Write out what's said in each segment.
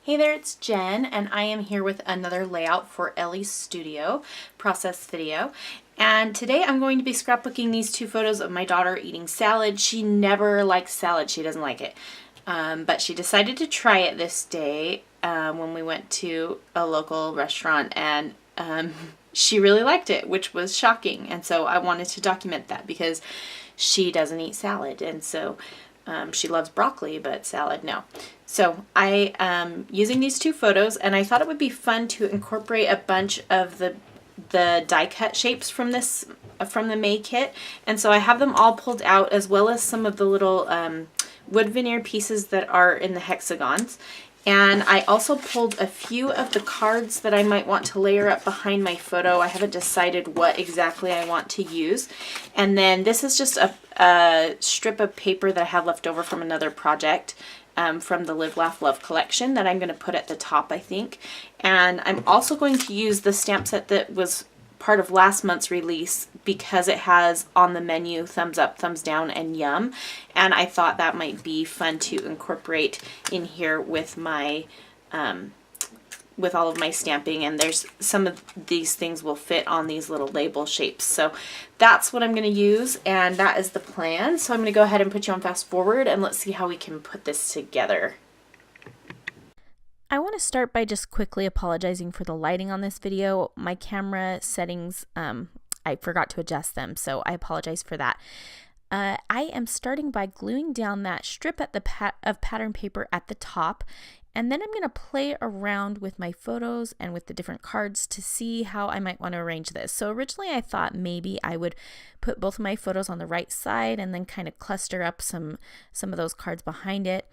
Hey there, it's Jen, and I am here with another layout for Ellie's studio process video. And today I'm going to be scrapbooking these two photos of my daughter eating salad. She never likes salad, she doesn't like it. But she decided to try it this day when we went to a local restaurant, and she really liked it, which was shocking. And so I wanted to document that because she doesn't eat salad, and so she loves broccoli, but salad, no. So I am using these two photos, and I thought it would be fun to incorporate a bunch of the die cut shapes from the May kit. And so I have them all pulled out, as well as some of the little wood veneer pieces that are in the hexagons. And I also pulled a few of the cards that I might want to layer up behind my photo. I haven't decided what exactly I want to use. And then this is just a strip of paper that I have left over from another project from the Live, Laugh, Love collection that I'm going to put at the top, I think. And I'm also going to use the stamp set that was part of last month's release because it has on the menu thumbs up, thumbs down, and yum. And I thought that might be fun to incorporate in here with my with all of my stamping, and there's some of these things will fit on these little label shapes. So that's what I'm going to use, and that is the plan. So I'm going to go ahead and put you on fast forward, and let's see how we can put this together. I want to start by just quickly apologizing for the lighting on this video. My camera settings, I forgot to adjust them, so I apologize for that. I am starting by gluing down that strip at of pattern paper at the top, and then I'm going to play around with my photos and with the different cards to see how I might want to arrange this. So originally I thought maybe I would put both of my photos on the right side and then kind of cluster up some of those cards behind it.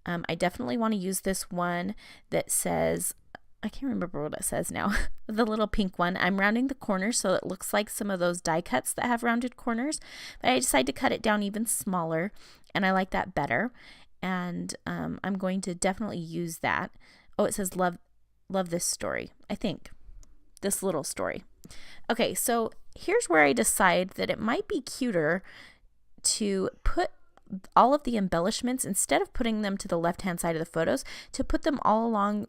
I definitely want to use this one that says, I can't remember what it says now, the little pink one. I'm rounding the corners so it looks like some of those die cuts that have rounded corners, but I decided to cut it down even smaller, and I like that better. And I'm going to definitely use that. Oh, it says love this story, I think. This little story. Okay, so here's where I decide that it might be cuter to put all of the embellishments, instead of putting them to the left-hand side of the photos, to put them all along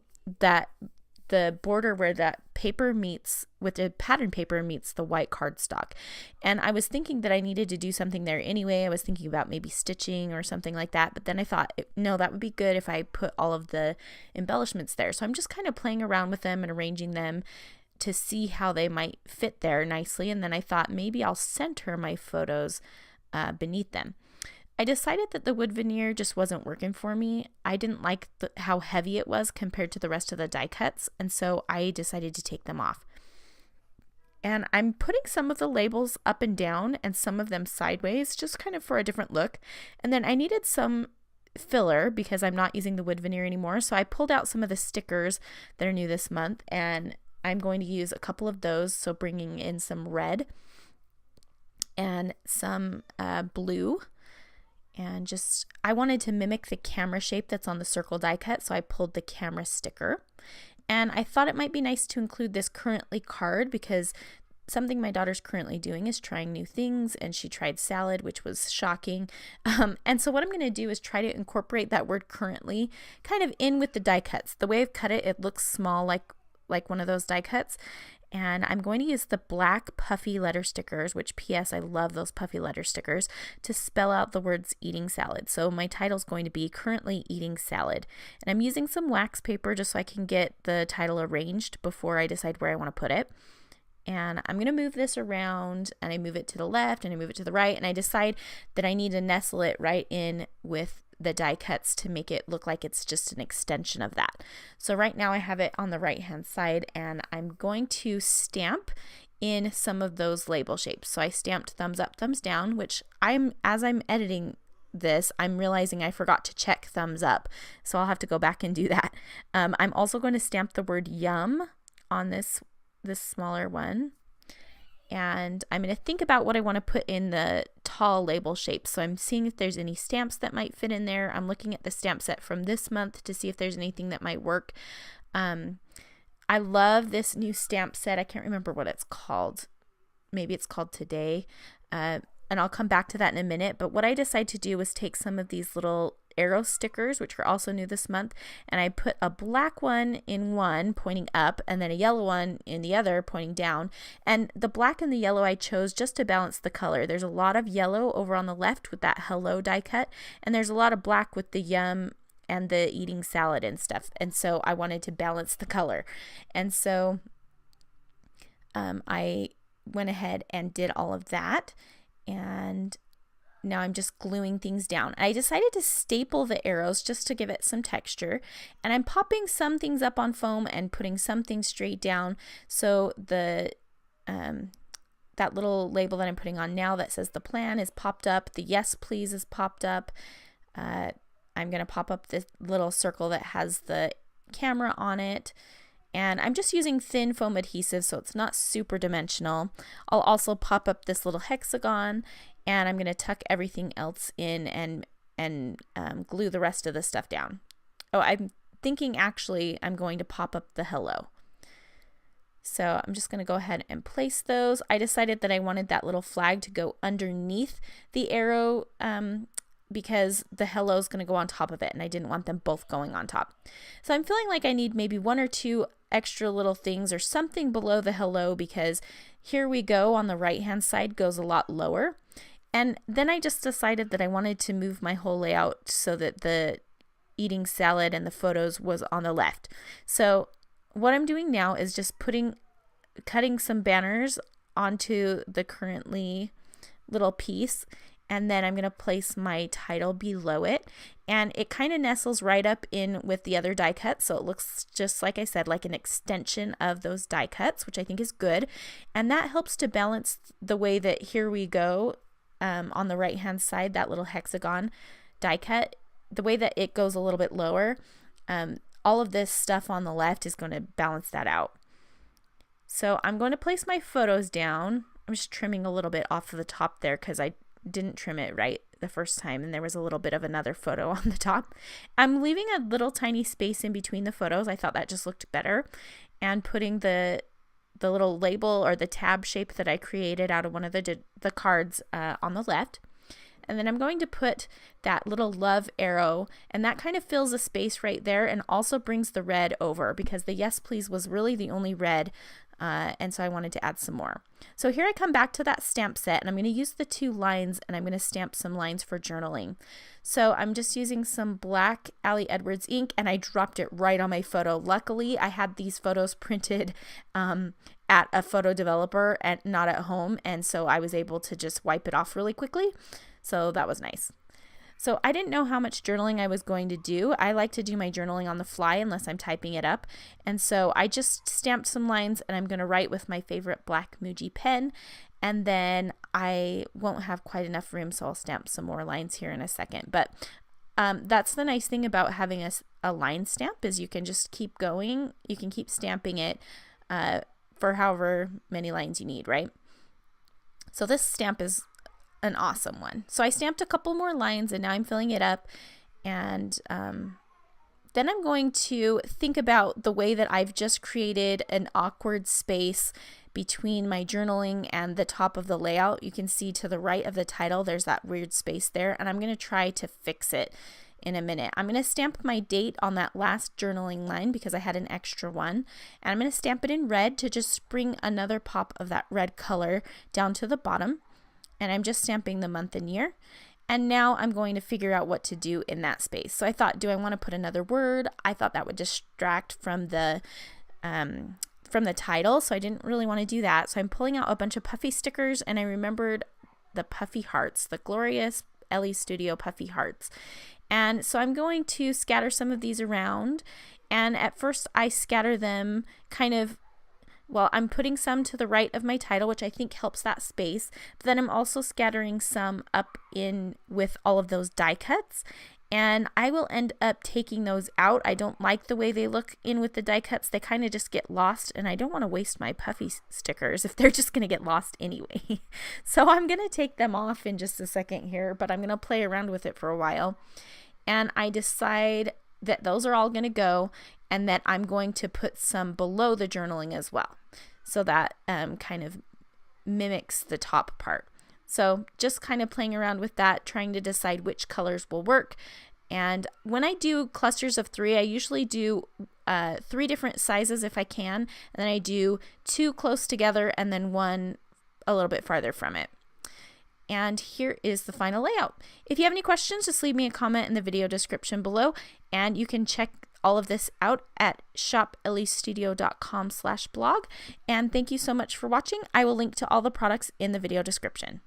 the border where that paper meets with the pattern paper meets the white cardstock. And I was thinking that I needed to do something there anyway. I was thinking about maybe stitching or something like that, but then I thought, no, that would be good if I put all of the embellishments there. So I'm just kind of playing around with them and arranging them to see how they might fit there nicely. And then I thought maybe I'll center my photos beneath them. I decided that the wood veneer just wasn't working for me. I didn't like how heavy it was compared to the rest of the die cuts, and so I decided to take them off. And I'm putting some of the labels up and down and some of them sideways, just kind of for a different look. And then I needed some filler because I'm not using the wood veneer anymore, so I pulled out some of the stickers that are new this month, and I'm going to use a couple of those, so bringing in some red and some blue. And just, I wanted to mimic the camera shape that's on the circle die cut, so I pulled the camera sticker. And I thought it might be nice to include this currently card because something my daughter's currently doing is trying new things, and she tried salad, which was shocking. And so what I'm going to do is try to incorporate that word currently kind of in with the die cuts. The way I've cut it, it looks small like one of those die cuts. And I'm going to use the black puffy letter stickers, which P.S. I love those puffy letter stickers, to spell out the words eating salad. So my title is going to be Currently Eating Salad. And I'm using some wax paper just so I can get the title arranged before I decide where I want to put it. And I'm going to move this around, and I move it to the left and I move it to the right, and I decide that I need to nestle it right in with the die cuts to make it look like it's just an extension of that. So right now I have it on the right hand side, and I'm going to stamp in some of those label shapes. So I stamped thumbs up, thumbs down, which as I'm editing this, I'm realizing I forgot to check thumbs up, so I'll have to go back and do that. I'm also going to stamp the word yum on this smaller one. And I'm going to think about what I want to put in the tall label shape. So I'm seeing if there's any stamps that might fit in there. I'm looking at the stamp set from this month to see if there's anything that might work. I love this new stamp set. I can't remember what it's called. Maybe it's called Today. And I'll come back to that in a minute. But what I decided to do was take some of these little arrow stickers, which are also new this month, and I put a black one in one pointing up and then a yellow one in the other pointing down. And the black and the yellow I chose just to balance the color. There's a lot of yellow over on the left with that hello die cut, and there's a lot of black with the yum and the eating salad and stuff. And so I wanted to balance the color. And so I went ahead and did all of that, and now I'm just gluing things down. I decided to staple the arrows just to give it some texture, and I'm popping some things up on foam and putting some things straight down, so the that little label that I'm putting on now that says the plan is popped up, the yes please is popped up. I'm going to pop up this little circle that has the camera on it. And I'm just using thin foam adhesive, so it's not super dimensional. I'll also pop up this little hexagon, and I'm going to tuck everything else in and glue the rest of the stuff down. Oh, I'm thinking actually I'm going to pop up the hello. So I'm just going to go ahead and place those. I decided that I wanted that little flag to go underneath the arrow because the hello is going to go on top of it, and I didn't want them both going on top. So I'm feeling like I need maybe one or two extra little things or something below the hello, because here we go on the right hand side goes a lot lower. And then I just decided that I wanted to move my whole layout so that the eating salad and the photos was on the left. So what I'm doing now is just cutting some banners onto the currently little piece, and then I'm going to place my title below it, and it kind of nestles right up in with the other die cuts, so it looks just like I said, like an extension of those die cuts, which I think is good, and that helps to balance the way that here we go on the right hand side, that little hexagon die cut, the way that it goes a little bit lower. All of this stuff on the left is going to balance that out. So I'm going to place my photos down. I'm just trimming a little bit off of the top there because I didn't trim it right the first time, and there was a little bit of another photo on the top. I'm leaving a little tiny space in between the photos. I thought that just looked better, and putting the little label or the tab shape that I created out of one of the cards on the left. And then I'm going to put that little love arrow, and that kind of fills a space right there and also brings the red over, because the yes please was really the only red, and so I wanted to add some more. So here I come back to that stamp set, and I'm going to use the 2 lines, and I'm going to stamp some lines for journaling. So I'm just using some black Ali Edwards ink, and I dropped it right on my photo. Luckily, I had these photos printed at a photo developer and not at home, and so I was able to just wipe it off really quickly. So that was nice. So I didn't know how much journaling I was going to do. I like to do my journaling on the fly unless I'm typing it up. And so I just stamped some lines, and I'm going to write with my favorite black Muji pen. And then I won't have quite enough room, so I'll stamp some more lines here in a second. But that's the nice thing about having a line stamp, is you can just keep going. You can keep stamping it for however many lines you need, right? So this stamp is an awesome one. So I stamped a couple more lines, and now I'm filling it up, and then I'm going to think about the way that I've just created an awkward space between my journaling and the top of the layout. You can see to the right of the title there's that weird space there, and I'm going to try to fix it in a minute. I'm going to stamp my date on that last journaling line because I had an extra one, and I'm going to stamp it in red to just bring another pop of that red color down to the bottom. And I'm just stamping the month and year. And now I'm going to figure out what to do in that space. So I thought, do I want to put another word? I thought that would distract from the title, so I didn't really want to do that. So I'm pulling out a bunch of puffy stickers, and I remembered the puffy hearts, the glorious Elle Studio puffy hearts. And so I'm going to scatter some of these around. And at first I scatter them kind of, well, I'm putting some to the right of my title, which I think helps that space. But then I'm also scattering some up in with all of those die cuts. And I will end up taking those out. I don't like the way they look in with the die cuts. They kind of just get lost, and I don't want to waste my puffy stickers if they're just going to get lost anyway. So I'm going to take them off in just a second here, but I'm going to play around with it for a while. And I decide that those are all going to go, and that I'm going to put some below the journaling as well. So that kind of mimics the top part. So just kind of playing around with that, trying to decide which colors will work. And when I do clusters of 3, I usually do 3 different sizes if I can, and then I do 2 close together and then 1 a little bit farther from it. And here is the final layout. If you have any questions, just leave me a comment in the video description below, and you can check all of this out at shopellestudio.com/blog. And thank you so much for watching. I will link to all the products in the video description.